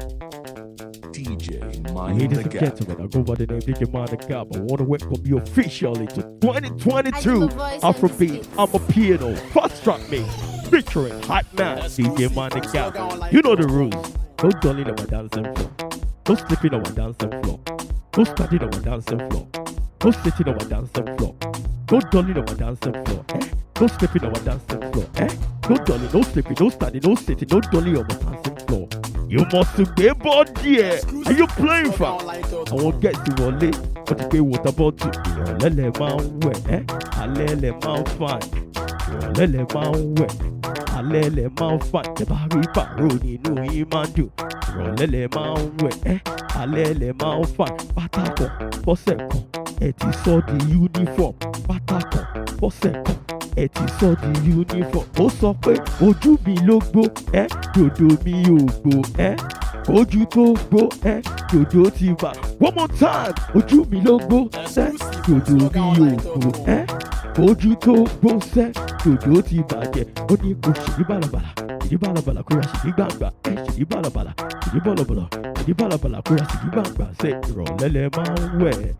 DJ Mind Ladies the and Gap. gentlemen, I go by the name DJ Mind the Gap. I want to welcome you officially to 2022 Afrobeat Amapiano Fast Track Mix featuring Hype Man DJ Mind the Gap. You know the rules. No dulling on my dancing floor. No slipping on my dancing floor. No standing on my dancing floor. No sitting on my dancing floor. No dulling on my dancing floor. No slipping on my dancing floor. No dulling, no slipping, no standing, no sitting, no dulling on my dancing floor. You must be born here. Are you playing for? I won't get to Wale, but okay, what about you? Lele man wet, Alele man fine. Lele man wet, Alele man fine. The Barry Baroni no imandu. Lele man wet, Alele man fine. Patako, Poseko, eti so the uniform. Patako, Poseko. Ẹ ti sọ di uniform. Ó sọ pé ojú mi ló gbó, dòdò mi ò gbó, ojú tó gbó, dòdò ti bà. One more time, ojú mi ló gbó, dòdò mi ò gbó, ojú tó gbó, dòdò ti bàjẹ́. Ó ní kò ṣèlú bàlàbàlà, ṣèlú bàlàbàlà kó yà ṣèlú gbàngbà, ṣèlú bàlàbàlà, ṣèlú bàlàbàlà, ṣèlú bàlàbàlà kó yà ṣèlú gbàngbà. Ṣé ìrọ̀lẹ́ lẹ máa ń wẹ̀?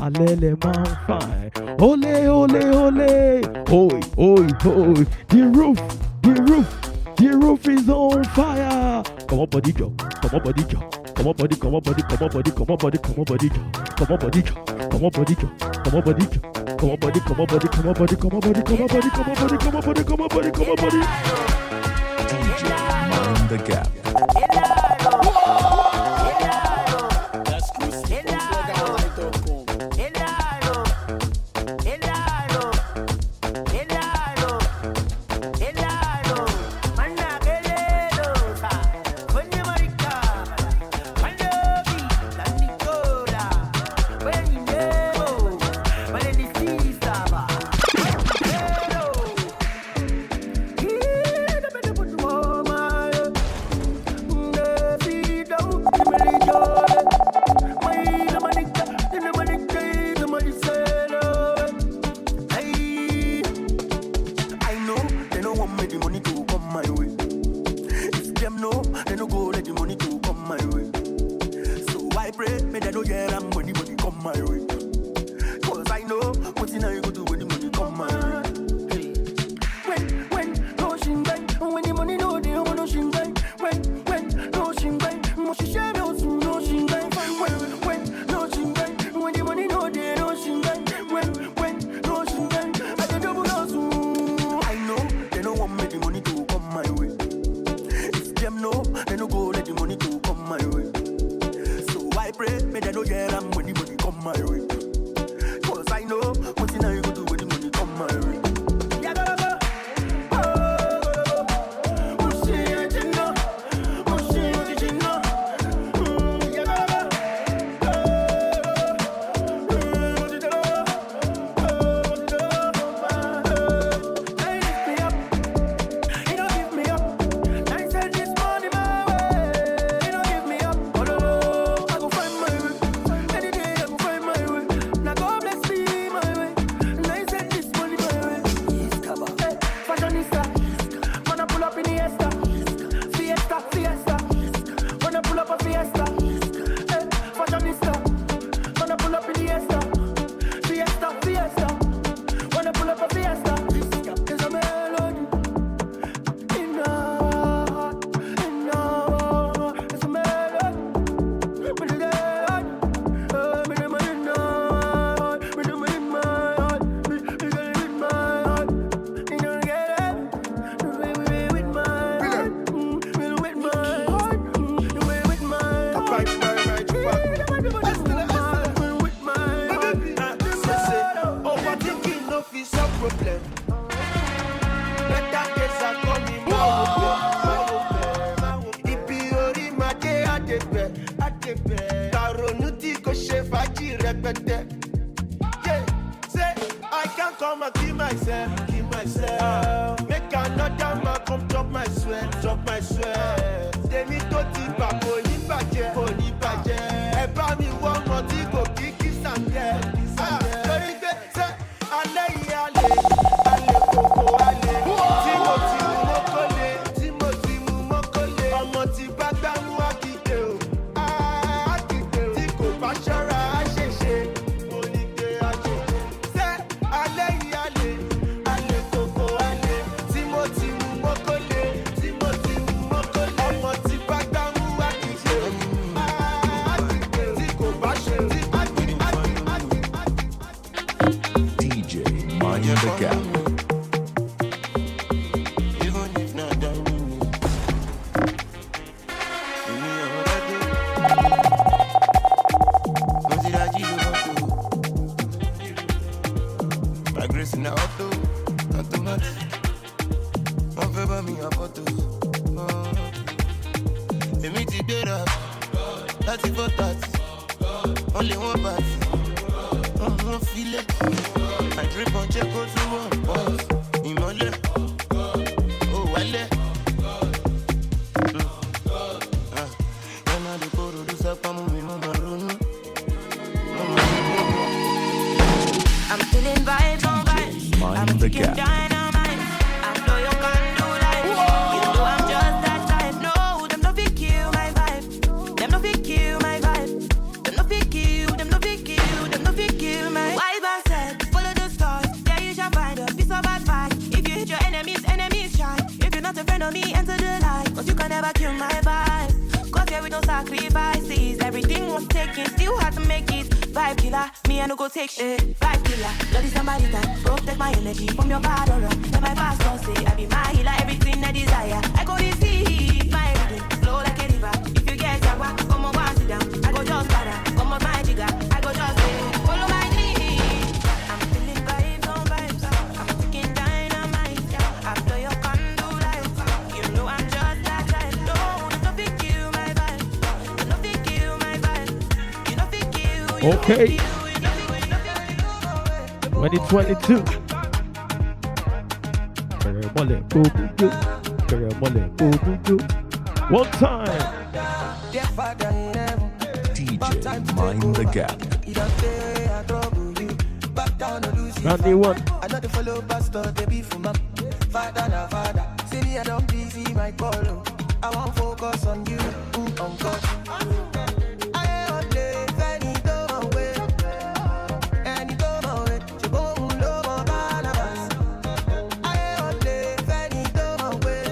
Alẹ́ lẹ máa ń fà ẹ́. Ole, ole, ole. Oi, oi, oi. The roof is on fire. Come on, body jump. Come on, body jump. Come on, body, come on, body, come on, body, come on, body, come on, body jump. Come on, body jump. Come on, body jump. Come on, body jump. Come on, body, come on, body, come on, body, come on, body, come on, body, come on, body, come on, body, come on, body, come on, body. DJ Mind the Gap. Ọmọ tí bá gbámú wá kí dé o. the gap. Only one bite. Feel it. I drip on check out to one boss. Imole. Oh, wale. When I go to do something, I'm feeling vibes on vibes. Mind I'm the taking gap. dynamite. I know you can do life. You know I'm just that type. No, them no fit kill my vibe. Them no fit kill my vibe. Them no fit kill. Them no fit kill. Them no fit kill my vibe. I said, follow the stars. There you shall find a piece of advice. If you hit your enemies, enemies shine. If you're not a friend of me, enter the light. Cause you can never kill my vibe. Cause here we don't sacrifices. Everything was taken, still had to make it. Vibe killer, me I no go take shit. Vibe killer, bloody somebody that protect my energy from your bad aura. Let my pastor say I be my healer, everything I desire. I go this heat, my rhythm, flow like a river. If you get jaguar, come on, sit down. I go just para, come on, my jigger. I go just follow my dream. I'm feeling vibes on vibes. I'm taking dynamite. After your condo life, you know I'm just that type. No, don't be kill my vibe. Don't be kill my vibe. You don't be kill. Okay. 2022. One time. DJ Mind the Gap. Randy one. I know the follow pastor, they be for my father, na father. See me, I don't busy my call. I won't focus on you, on God. I only any door away, any door away. You go low, Barnabas. I only any door away,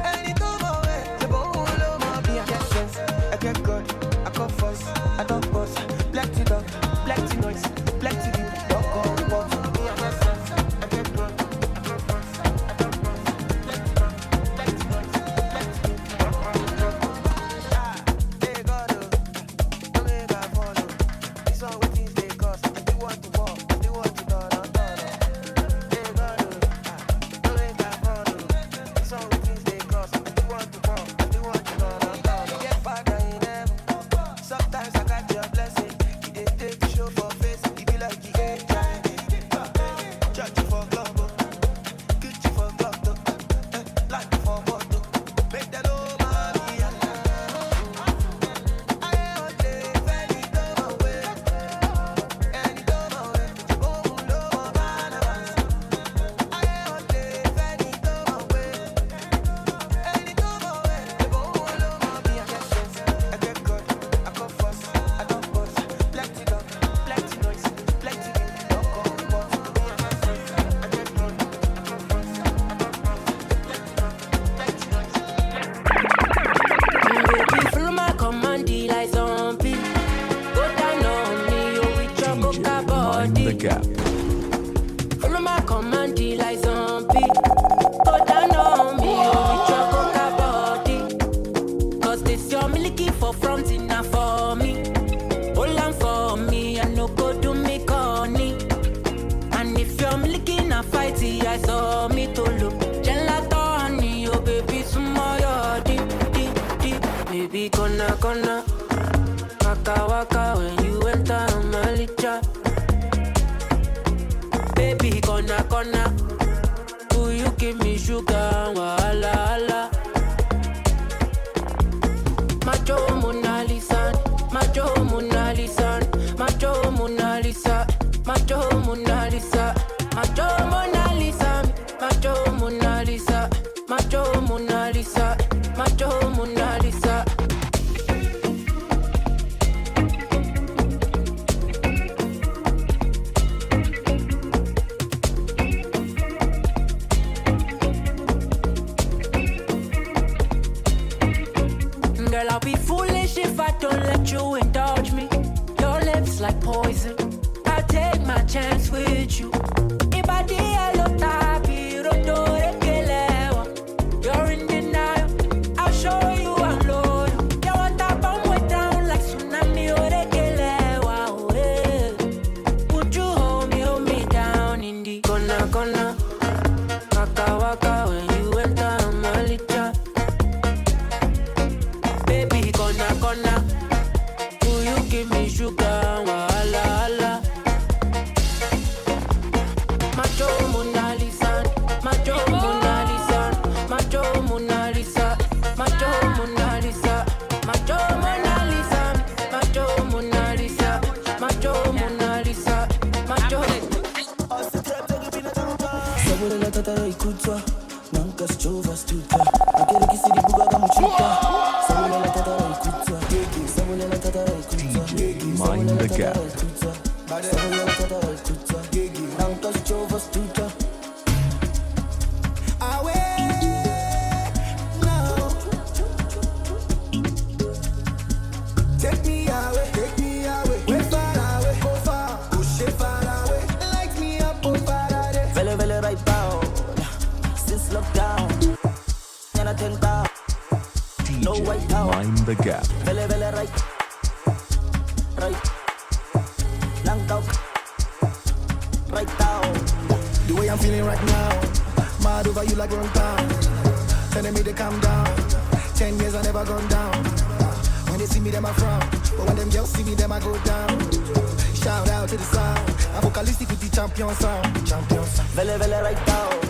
any door away. You go low, my be a get sense. I get good, I go first, I don't boss. Plenty dog, plenty noise, plenty people. Like poison, I take my chance with you. You're in denial. I'll show you I'm loyal. You want that bomb way down like tsunami or the Kelewa. Would you hold me down in the gonna waka waka when you enter Malita? Baby gonna will you give me sugar? Wala wala. Macho Mona Lisa, Macho Mona Lisa, Macho Mona Lisa, Macho Mona Lisa, Macho Mona Lisa, Macho Mona Lisa, Macho Mona Lisa, Macho. Sabore la tatara ikutwa, nanka schova stuka. Akere kisiri buga kama chuka. Sabore la tatara ikutwa, sabore la tatara ikutwa. Mind the gap. Sabore la tatara ikutwa, nanka schova stuka. Take me away, way far away, go far, push it far away, light me up, oh far away. Vele right down, since lockdown, yana 10,000, no white out. Mind the gap. Vele right, long out, right down. The way I'm feeling right now, mad over you like run down, telling me to calm down. 10 years I never gone down. When they see me, them I frown. But when them girls see me, them I go down. Shout out to the sound. I'm vocalistic with the champion sound. Vele right down.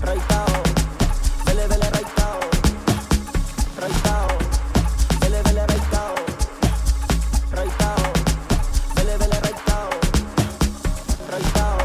Right down. Vele right down. Right down. Vele right down. Right down. Vele right down. Right down.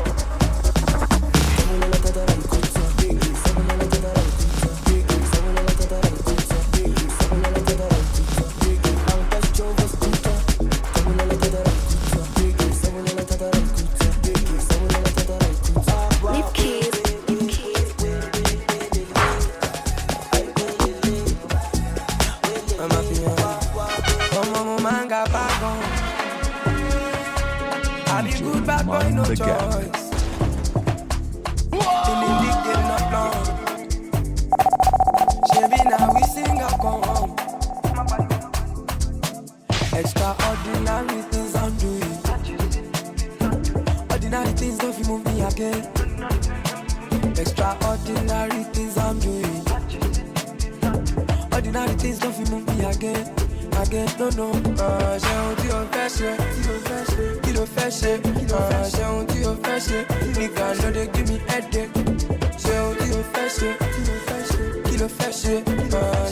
Mind the gap. Now we sing a come. Extraordinary things I'm doing. Ordinary things don't move me again. Extraordinary things I'm doing. Ordinary things don't move me again. No. J'ai honte au fashion. Kilo fashion. J'ai honte au fashion. Nigga, no they give me headache. J'ai honte au fashion. Kilo fashion.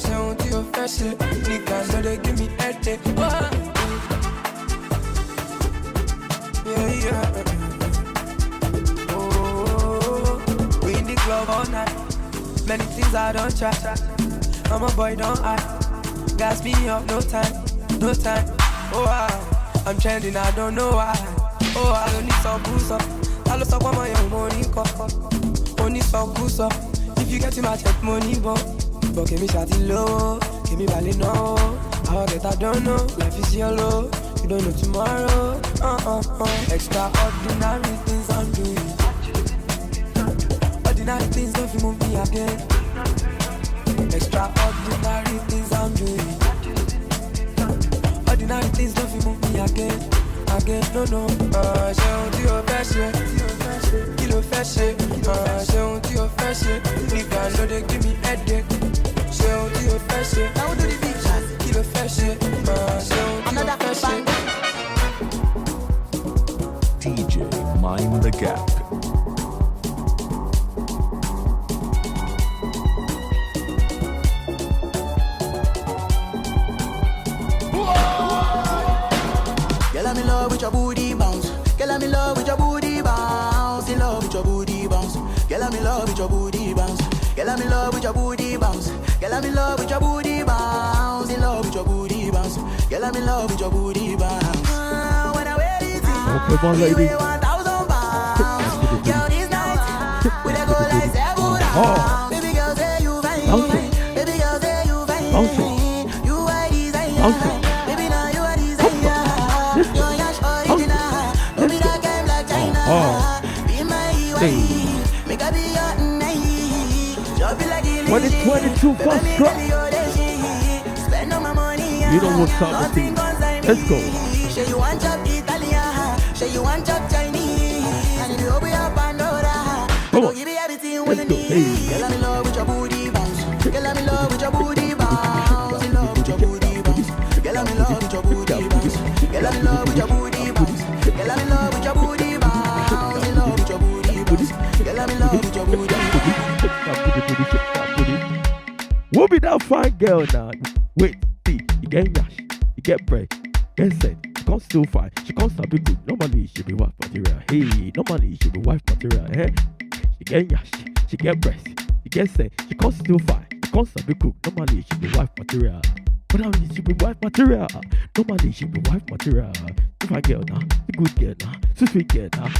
J'ai honte au fashion. Nigga, no they give me headache. Yeah. Oh, we in the club all night. Many things I don't try. I'm a boy, don't I? Gas me up, no time. Oh, I'm trending, I don't know why. Oh, I don't need some boost up. I lost up on my young money cup. Only some boost up. If you get in my check money, but give me shawty low, give me valley no. I'll get I don't know. Life is yellow, you don't know tomorrow. Extraordinary things I'm doing. Ordinary things don't move me again. Extraordinary things I'm doing. Ordinary things don't move me again. No. J'ai honte au fashion. Kilo fashion. J'ai honte au fashion. Nigga, no they give me headache. J'ai honte au fashion. Now do the beach. Kilo fashion. J'ai honte au fashion. DJ Mind the Gap. Girl, I'm in love with your booty bounce. Girl, I'm in love with your booty bounce. In love with your booty bounce. Girl, I'm in love with your booty bounce. Girl, I'm in love with your booty bounce. Girl, I'm in love with your booty bounce. In love with your booty bounce. Girl, I'm in love with your booty bounce. When I wear it, come on, lady. you weigh 1,000 pounds. Girl, this night, we dey go like 7 rounds. Baby girl, say you fine. Baby girl, say you fine. You are designer. Baby, now you are designer. You're your original. Baby, that game like China. Be my Make I be your night. Drop it like it 2022 first drop. Spend all my money. You know what's up with these. Let's go. Say you want job Italian. Say you want job Chinese. And if you open your Pandora, Come on. give me everything Let's when go. you Hey. need. Girl, I'm in love with your booty bounce. Girl, I'm in love with your booty bounce. In love with your booty bounce. Girl, I'm in love with your booty bounce. Girl, I'm in love with your booty bounce. Girl, I'm in love with your booty bounce. In love with your booty bounce. Girl, I'm in love with your booty bounce. We'll be that fine girl now. Wait, see, you get yash, you get bread, get set, she can't still fight, she can't stop be good. Normally she be wife material. Hey, normally she be wife material. Hey, she get yash, she get breast, she get set, she can't still fight, she can't stop be cook. Normally she be wife material. But now she be wife material. Normally she be wife material. If I girl now, a good girl now, sweet girl now.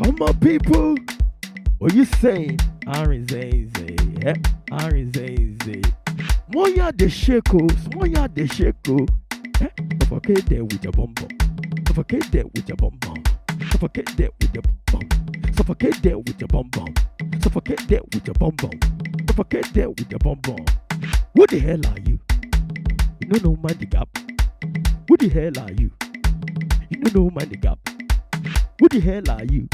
Come on, people. What you saying? Arizaze, eh? Arizaze. Moya de sheko, moya de sheko. Eh? Suffocate there with your bum bum. Suffocate there with your bum bum. Suffocate there with your bum bum. Suffocate there with your bum bum. Suffocate there with your bum bum. Suffocate there with your bum bum. What the hell are you? You don't know mind the gap. What the hell are you? You don't know mind the gap. What the hell are you?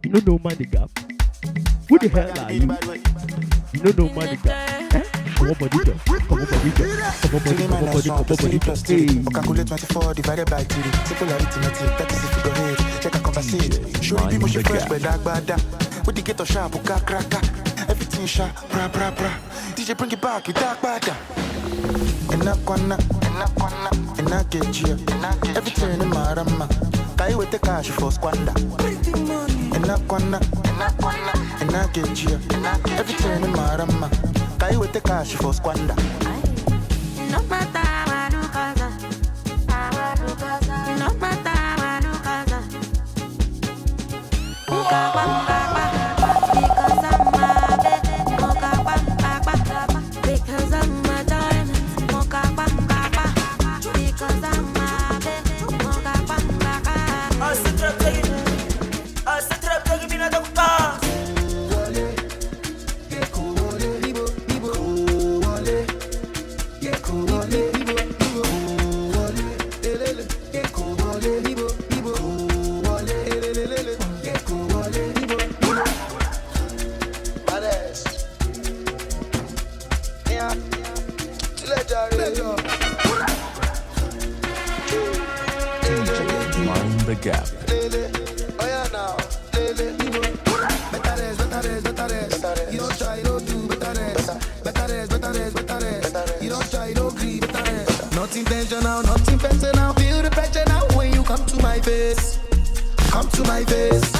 You don't know mind the gap. Who the hell are you? You don't know mind the gap. Eh? Come on, body girl. Come on, body girl. Come on, body, come on, body, come on, body. Hey. Calculate 24 divided by 3. Simple arithmetic, that is if you go ahead. Check a conversation. Show you people she fresh, but dark, bad. With the ghetto sharp, crack. Everything sharp, bra. DJ bring it back, you dark, bad. And I get you. Everything in my rama. Kai with the cash for squander. And I get you. Everything in my rama. Kai with the cash for squander. No matter what you cause, no matter what you cause, because I'm a diamond, because I'm Mind the gap. You don't try, don't do you don't try, don't grieve. Not intentional, not intentional. Feel the pressure now when you come to my face. Come to my face.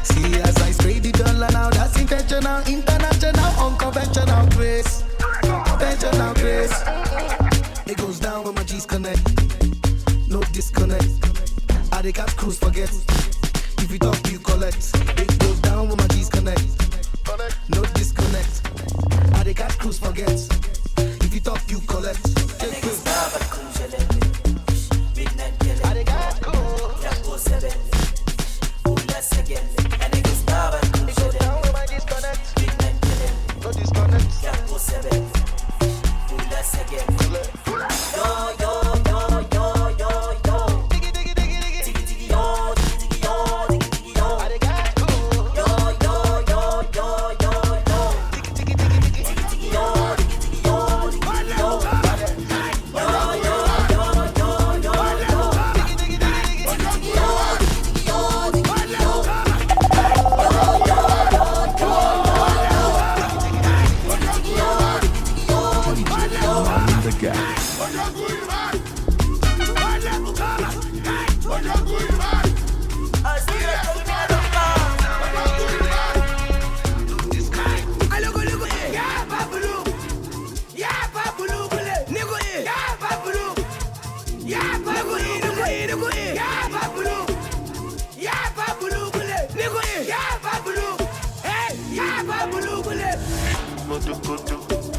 See as I spray the dollar now, that's intentional, international, unconventional grace. Conventional grace. It goes down when my G's connect. No disconnect. I they catch cruise forget. If you talk, you collect. It goes down when my G's connect. No disconnect. I they catch cruise forget. If you talk, you collect.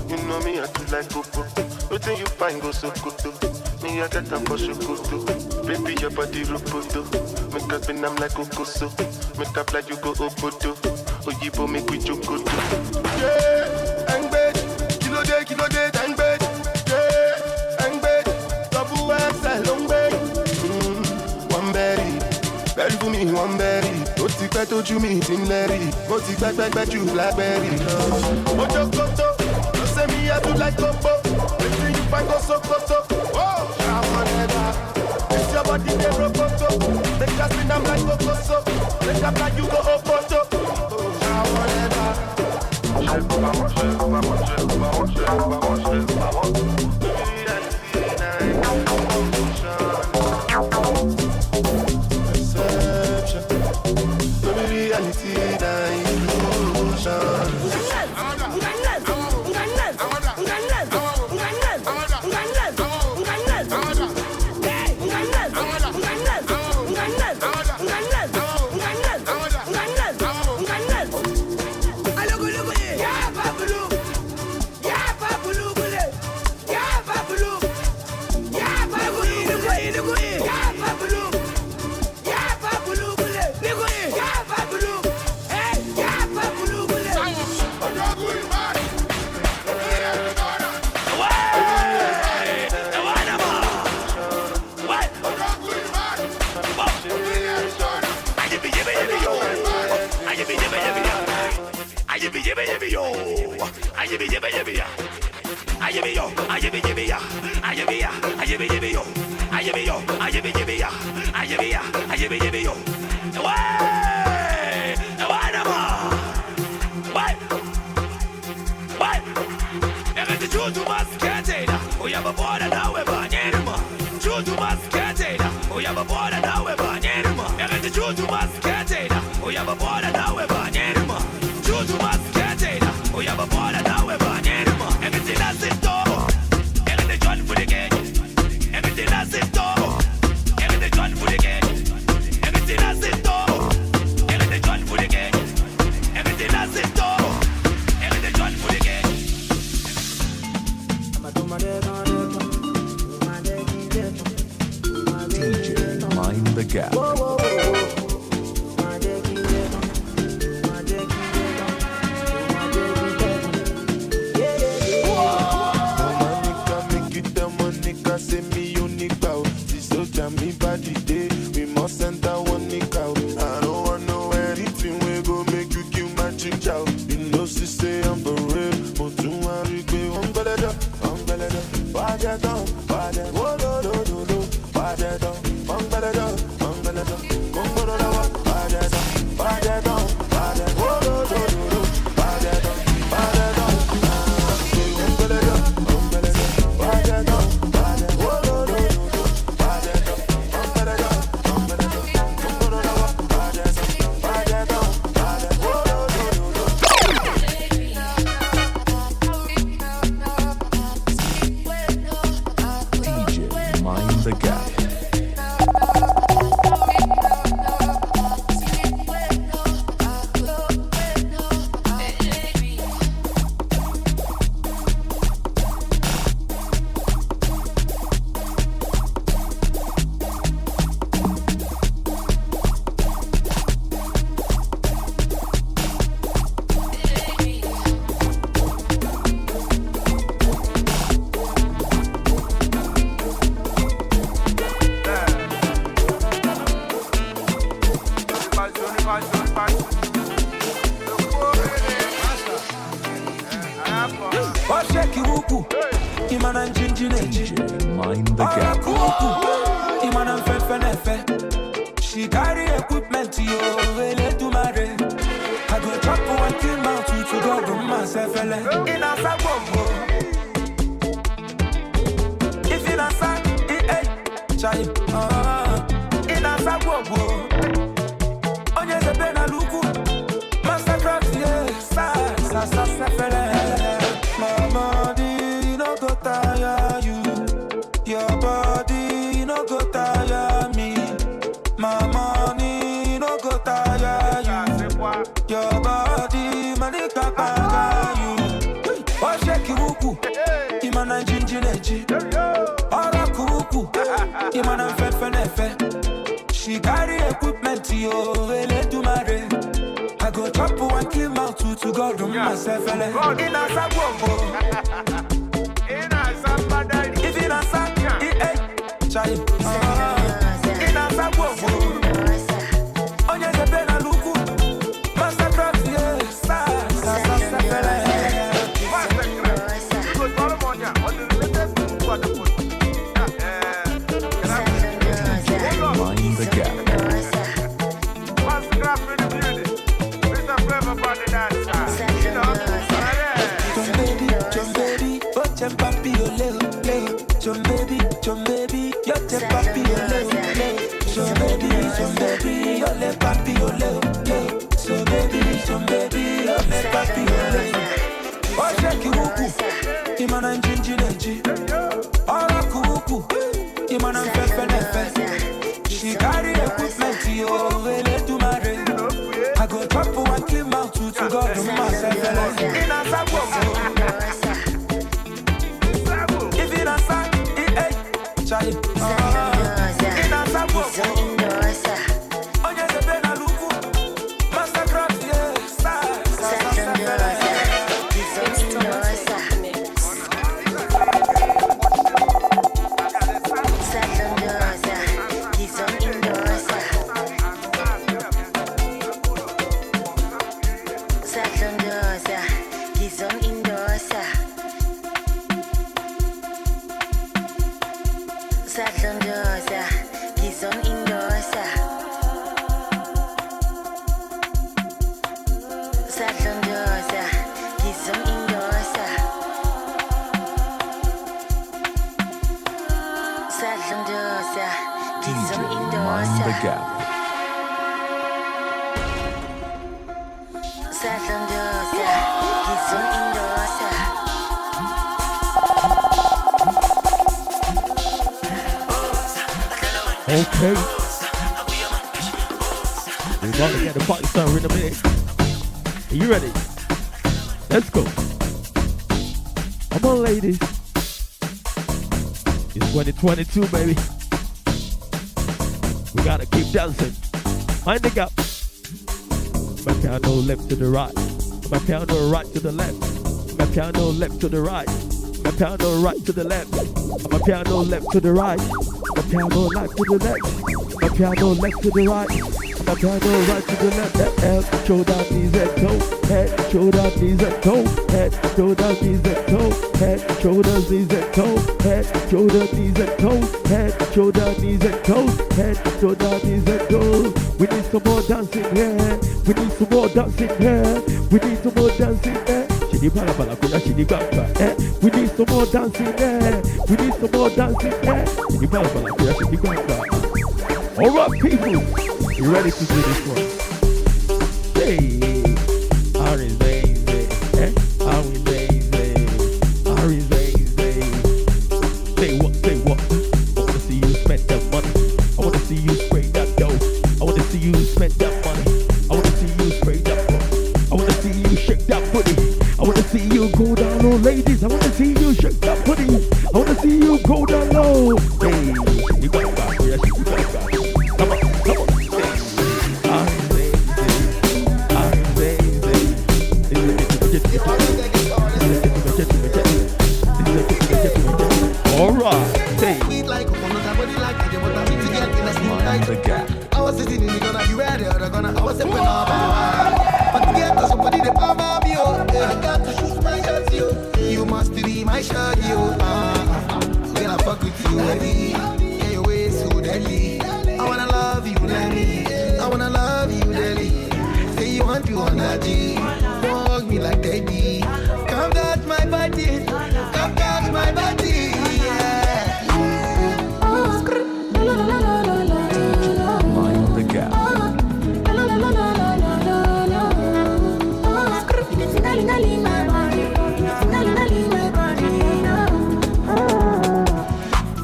You know me, I feel like Coco. Nothing you find go so good. Me I get up for shukuto. Baby your body roboto. Make up and I'm like Okoso. Make up like you go Obodo. Oyibo make we jokoto. Yeah, I'm bad. Kilo day, I'm bad. Yeah, I'm bad. Double XL, long bed. One berry. Berry for me, one berry. Ó ti pẹ́ tójú mi ti ń lẹ́rì. Mo ti gbẹ́gbẹ́gbẹ́ ju blackberry lọ. Mo jókòtò, ló ṣe mi yá tún like Kobo. Wetin you find go Sokoto? Oh, ṣàwọn ẹ̀dá. It's your body dey rokoto. Make us spin am like Kokoso. Make up like you go Opoto. Oh, ṣàwọn ẹ̀dá. Reality, She carry equipment to you, to marry. I go chop one kill mouth to go to myself. In a sack, if in a sack, in a sack, on your Zabena Luku, Massacre, Mama, no go tire you. Your body, no go tire me. My money, no go tire you. Your body, money, kaka you. Oh, shake you, Imana Jinjineji. Ora kuku, man and fe. She carry equipment, yo, ele to marry. I go chop one kill mouth to God on myself, in a saguo. If in a sack, child. In a saguo. Onye se pena luku. Massacre, yes, sa. Mind the gap. John baby, yo te papi ole. John baby, yo le papi ole. So baby, yo le papi ole. Oh shake wuku, imana njinji. Ora kuku, imana fefe. She carry equipment, yo ele to marry. I go chop one kill mouth to God on myself. In a sago. Mind the gap. Okay. We're about to get the party started in a minute. Are you ready? Let's go. Come on, ladies. It's 2022, baby. We gotta keep dancing. Mind the gap. My piano left to the right. My piano right to the left. My piano left to the right. My piano right to the left. My piano left to the right. My piano left to the left. My piano left to the right. My piano right to the left. Head, shoulder, knees and toe. Head, shoulder, knees and toe. Head, shoulder, knees and toe. Head, shoulders, knees and toe. Head, shoulder, knees and toe. Head, shoulder, knees and toe. Head, shoulder, knees and toe. We need some more dancing here. We need some more dancing here. We need some more dancing here. Shidi bala bala kuna shidi bamba. We need some more dancing here. We need some more dancing here. Shidi bala bala kuna shidi bamba. All right, people, you ready to do this one? Hey, are is lazy? Are we lazy? Are we lazy? Say what? Say what? I wanna see you spend that money. I wanna see you spray that dough. I wanna see you spend that money. I wanna see you spray that dough. I wanna see you shake that booty. I wanna see you go down low, ladies. I wanna see you shake that booty. I wanna see you go down low. Hey, you got that? Yeah, you got that. Come on, come on. I'm lazy. I'm lazy. All right. Hey. Mind the gap. I was sitting in the corner, you were the other corner. I was stepping up. But to get to somebody, they palm up you. I got to shoot my shot, you. You must be my shot, you. When I fuck with you, baby. Yeah, your way so deadly. I wanna love you, daddy. I wanna love you, daddy. Say you want to on that G. Hug me like daddy. Come touch my body. Come touch my body. Yeah. Mind the gap.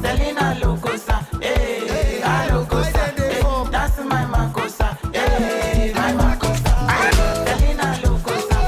Selena Locosa, eh, Alocosa, that's my Macosa, eh, my Macosa. Selena Locosa,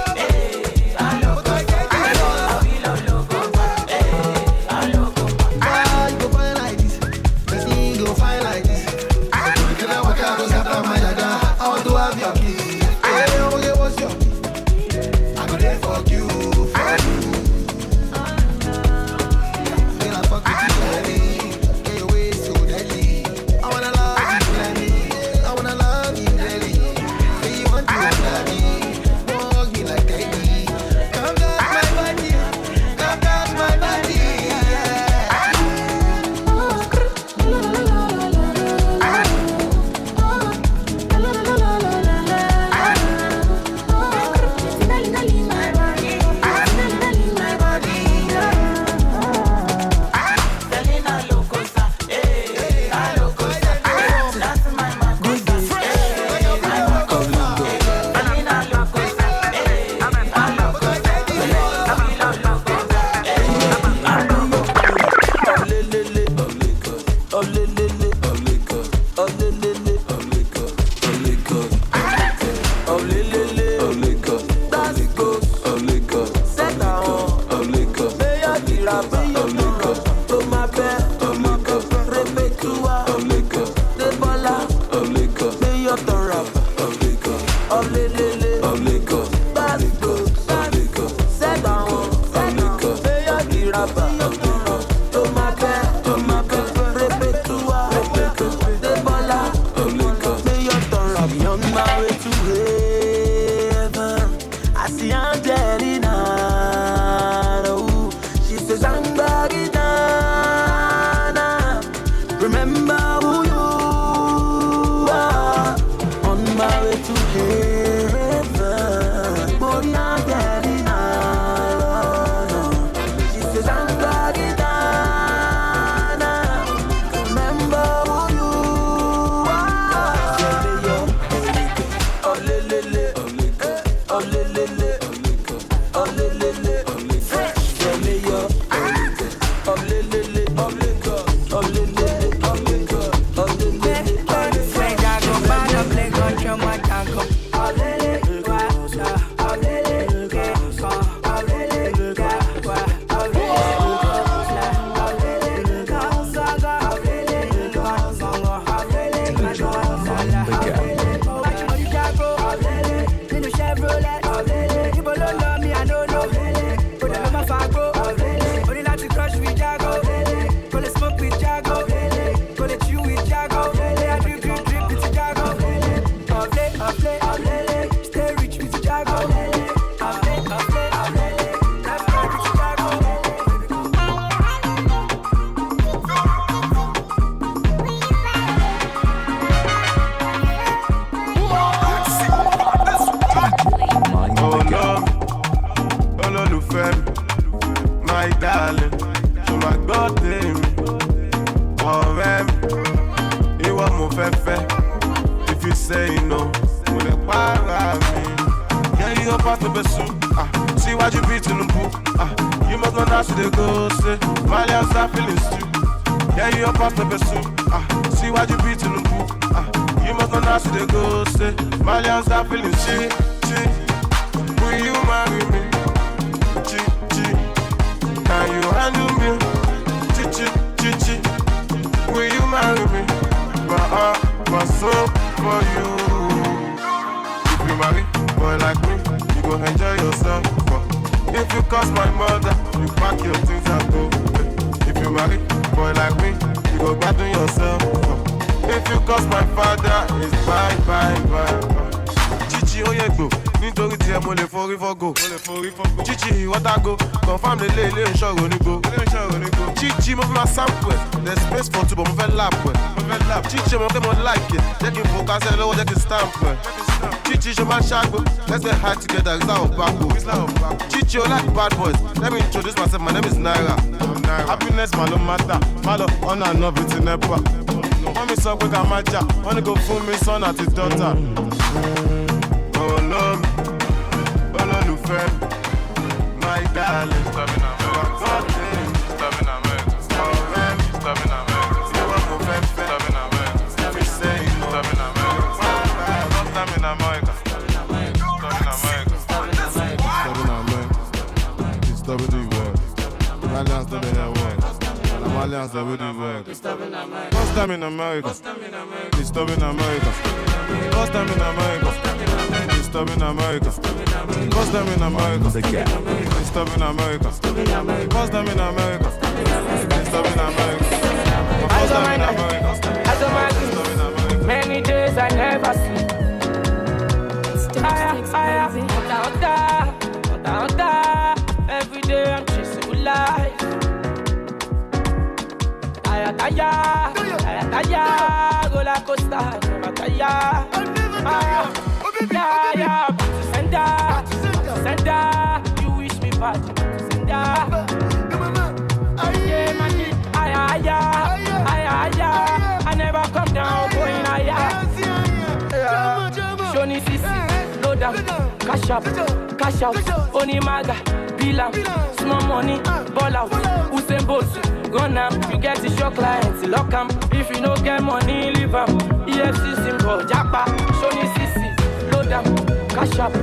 If you say no, when it para me. Yeah, you up the best. See what you beat in the book. You must not ask the go say. My lips are feeling stew. Yeah, you up the best. See what you beat in the book. You must not ask the go say. My lips are feeling stew. Will you marry me? Can you handle me? Will you marry me? My heart, my soul for you. If you marry boy like me, you go enjoy yourself. If you cost my mother, you pack your things and go. If you marry boy like me, you go battle yourself. If you cost my father, it's bye. Chichi oyegbo, nítorí tí ẹ mo lè forí fọ́gò. Chichi what I go, confirm the lay ìṣòro ní go. Chichi mo fi ma sample ẹ̀, there's space for two but mo fẹ́ lap ẹ̀. Chichi mo fẹ́ mo like it, jẹ́ kí n focus ẹ lọ́wọ́ jẹ́ kí n stamp ẹ̀. Chichi ṣe máa ṣàgbó, let's get high together, it's our backo. Chichi o like bad boys, let me introduce myself, my name is Naira. Happiness ma ló matter, ma lọ ọ̀nà àná bíi ti nepa. Wọ́n mi sọ pé ká má jà, wọ́n ní kò fún mi son àti daughter. Olólùfẹ́, my darling. First time in America. It's stop in America. First time in America. It's stop in America. First time in America. The Gap. It's stop in America. First time in America. It's stop in America. First time in America. Many days I never sleep. Every day I'm chasing with life. Taya, roller coaster, never tire. Sender, you wish me bad, sender. I never come down, going higher. Shoni Sisi, load up, cash up, cash out, Onimaga, Bilam, small money, ball out, Usain Bolt. Gone am, you get the show clients, lock am. If you no get money, leave am. EFC symbol, Japa, Shoni Sisi, load am, cash up,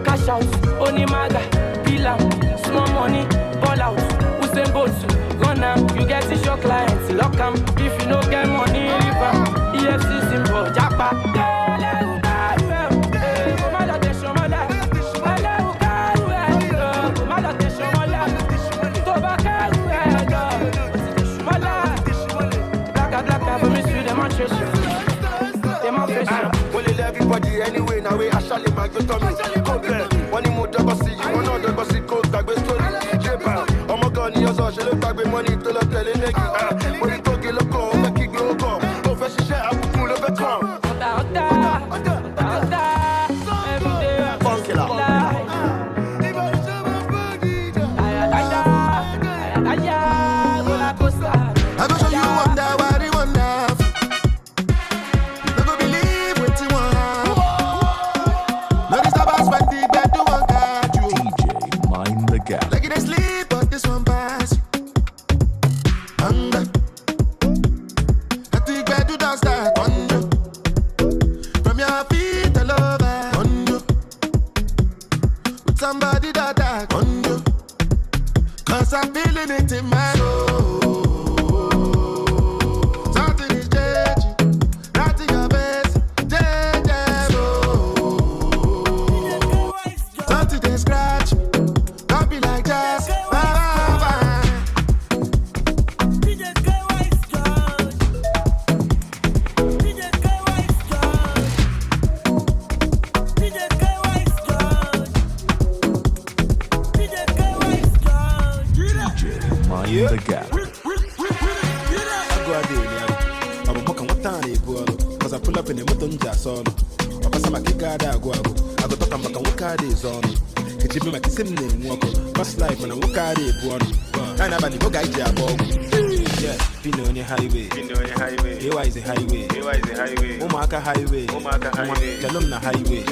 cash out, Onimaga, Bilam, small money, ball out, Usain Bolt. Gone am, you get the show clients, lock am. If you no get money, leave am. EFC symbol, Japa. Everybody anyway, now we actually make the tummy. One more double see you, one other double see coke, tag with story. Japan, oh my god, you're so she look back with money to look at it. When you talk, you look on, make it go come. Go fresh shit, I will pull up a come. Every day I'm Funkilla. roller coaster. I go show you wonder why they wonder. Mind the Gap. Like you dey sleep, but this one pass you. Hunger. I think I do dance that on you. From your feet all over on you. With somebody that on you. Cause I'm feeling it in my soul. Something is changing. Not in your face. Change. Something they scratch. Don't be like jazz. Mind the Gap. Cause I pull up in the motor solo. I pass my kick out, I go. I go talk about what card is on. It's even like same name, walk. Past life when I walk out it, one. And I'm a guy, yeah, Pino, the highway. Here is the highway. Umaka highway. Tell them the highway.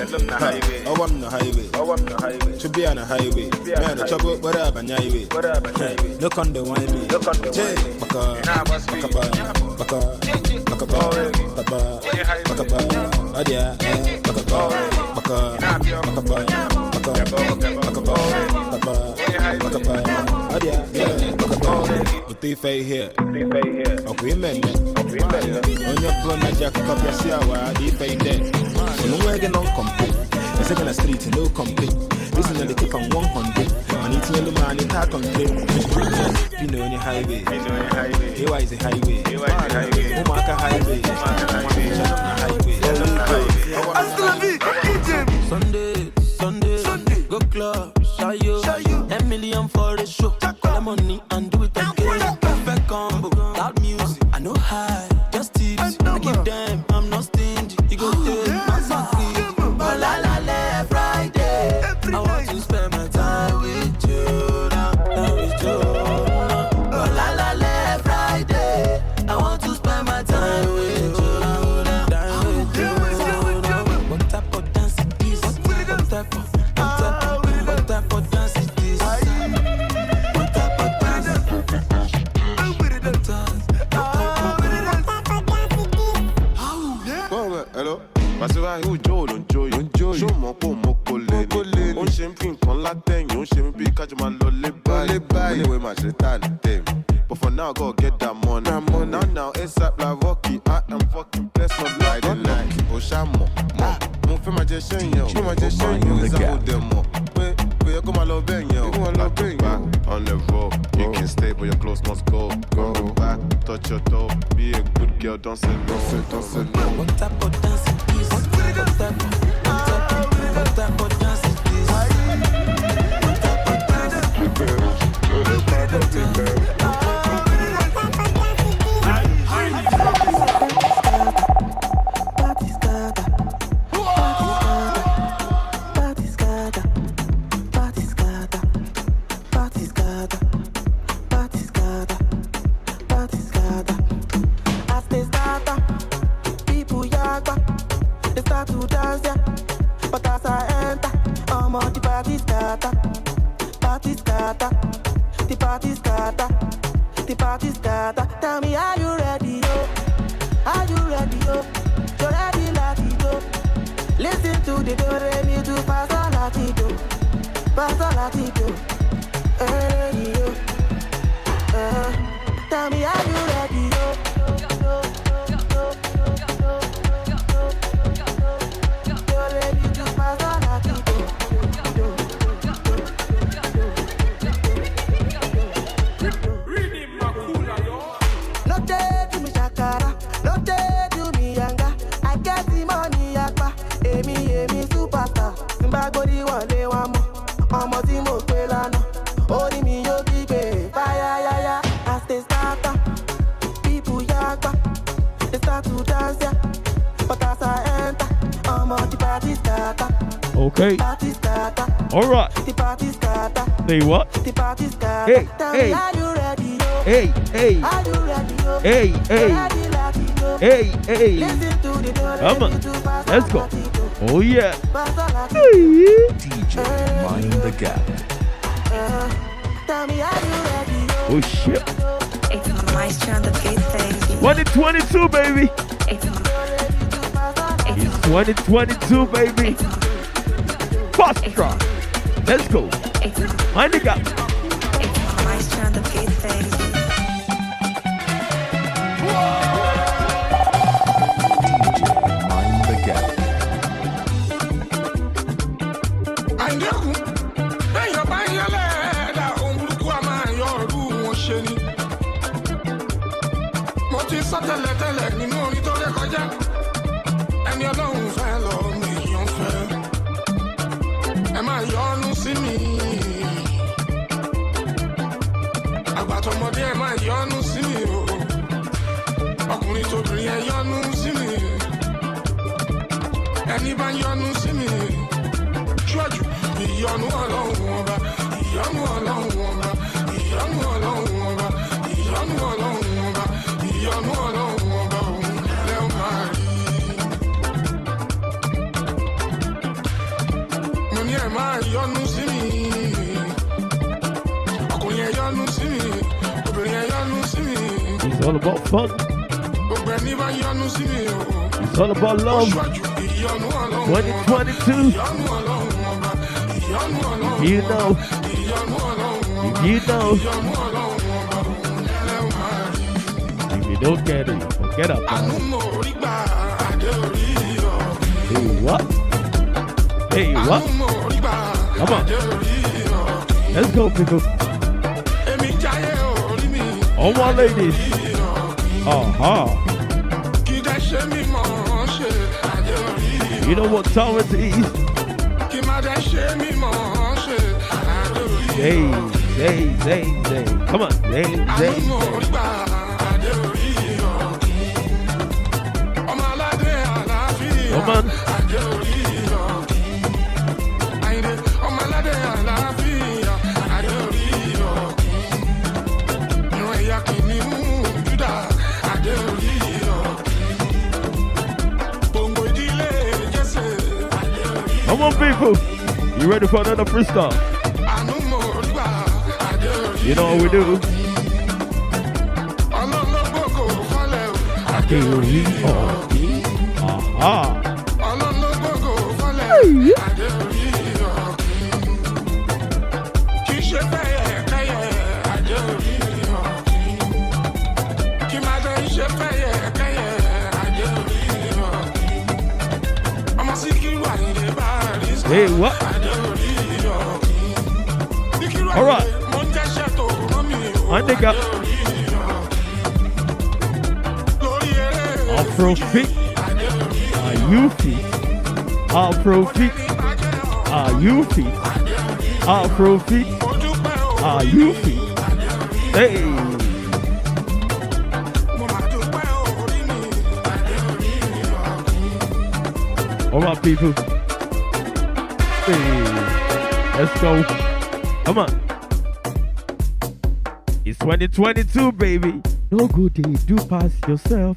Oh, I'm the highway. To be on a highway. Man, the trouble, whatever, highway. Look on the wine. Here. Okay, men. On your phone, I jack up your shower, deep in there. So, no way, no complaint. The second street, no complaint. This is the tip on 100. I need to know the man in that complaint. You know, any highway. Here is the highway. Umaka highway. Sunday, go club, shy you. $10 million for the show. Call the money and do it again. Perfect combo, loud music, I know high, just tips. I give them, I'm not stingy. You go take my free. Oh la la la, Friday. I want to spend my time with you now, with you. Oh la la la, Friday. I want to spend my time with you now, with you. What type of dance is this? What type of dance is this? What type of dance? Hello? Pasiva, who Joe, don't Joe, show Moko Mokole. On champagne, con Latin, you shame be catch my lolly by. Anyway, my return them. But for now, go get that money. Now, it's up like Rocky. I am fucking blessed, not like the night. Oshamo, move for my gestion, yo. My gestion, you is a demo. Wait, come on, love, yo. Back on the road. You can stay, but your clothes must go. Go back, touch your toe. Be a good girl, don't say no. What type of dance is this? What type of dance is this? What type of Tell me, are you ready, yo? Are you ready, yo? You're ready, Latido. Listen to the do-re-mi do Pastor Latido. Ready, yo. Tell me, are you ready, yo? Do-re-mi do Pastor Latido. No day to me shakara, no day to me yanga. I get the money yakpa, emi superstar. Simba godi wale wamo, omo ti mo pe lana. Ori mi yo bigbe, fire ya. As they start up, people yakpa, they start to dance ya. But as I enter, omo the party starter. Okay. Party starter. All right. The party starter. Say what? The party starter. Tell me, are you ready, yo? Hey. Are you ready, yo? Hey. Ready, Latido. Hey. Listen to the Come on. Let's go. Oh yeah. DJ Mind the Gap. Tell me, are you ready, yo? Oh shit. It's on Maestro on the beat, baby. 2022, baby. It's 2022, baby. Fast track. Let's go. Mind the Gap. It's on Maestro on the beat, baby. Mind the Gap. Tẹ́lẹ̀ nínú orin tó ré kọjá ẹni ọlọ́run fẹ́ lọ mi yàn fẹ́ ẹ máa yọ́nú sí mi àgbàtọ̀mọdé ẹ máa yọ́nú sí mi o ọkùnrin tóbìnrin ẹ yọ́nú sí mi ẹni bá yọ́nú sí mi ṣọ́jú ìyọ́nú ọlọ́run ọba ìyọ́nú ọlọ́run ọba ìyọ́nú ọlọ́run ọba ìyọ́nú ọlọ́run ọba ìyọ́nú all about fun. It's all about love. 2022. You know. If you know. If you don't get it, forget about it. Hey, what? Hey, what? Come on. Let's go, people. All my ladies. You know what time it is? Zay. Come on, Zay. Come on. Come on, people. You ready for another freestyle? You know what we do? Hey, what? All right. I think Afrobeat. Are you fit? Afrobeat. Are you fit? Afrobeat. Are you fit? Hey. All right, people. Hey. Let's go. Come on. It's 2022, baby. No good day, do pass yourself.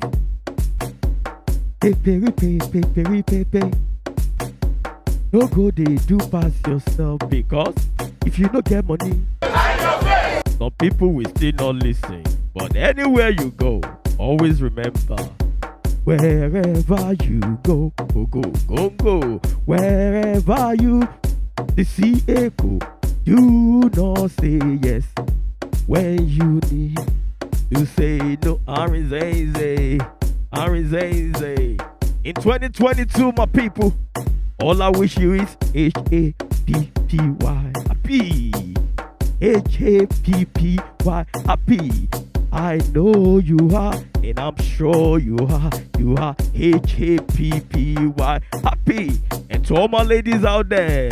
Pay. No good day, do pass yourself. Because if you don't get money, some people will still not listen. But anywhere you go, always remember, wherever you go. Wherever you see echo, do not say yes. When you need to say no, Arizaze. In 2022, my people, all I wish you is H-A-P-P-Y, happy. H-A-P-P-Y, happy. I know you are, and I'm sure you are. You are H-A-P-P-Y, happy. And to all my ladies out there,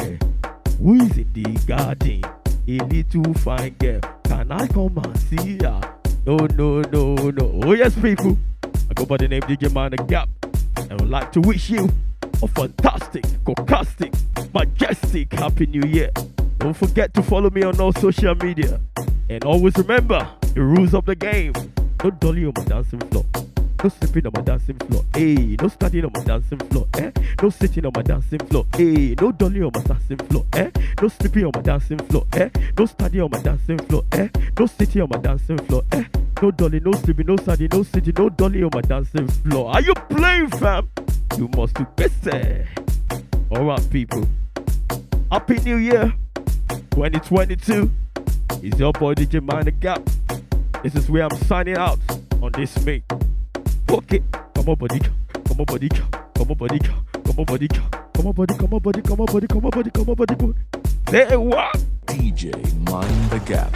who is in the garden? A little fine girl, can I come and see ya? No. Oh yes, people. I go by the name DJ Man the Gap, and I would like to wish you a fantastic, sarcastic, majestic Happy New Year. Don't forget to follow me on all social media, and always remember the rules of the game. No dolly on my dancing floor. No sleeping on my dancing floor, hey. No standing on my dancing floor, eh. No sitting on my dancing floor, hey. No dolly on my dancing floor, eh. No sleeping on my dancing floor, eh. No standing on my dancing floor, eh. No sitting on my dancing floor, eh. No dolly, no sleeping, no standing, no sitting, no dolly on my dancing floor. Are you playing, fam? You must do better. Alright, people. Happy New Year 2022. It's your boy DJ Man the Gap. This is where I'm signing out on this mix. Okay, come on, buddy. Come on, buddy. Come on, buddy. Come on, buddy. Come on, buddy. Come on, buddy. Come on, buddy. Come on, buddy. Come on, buddy. Say what? DJ Mind the Gap.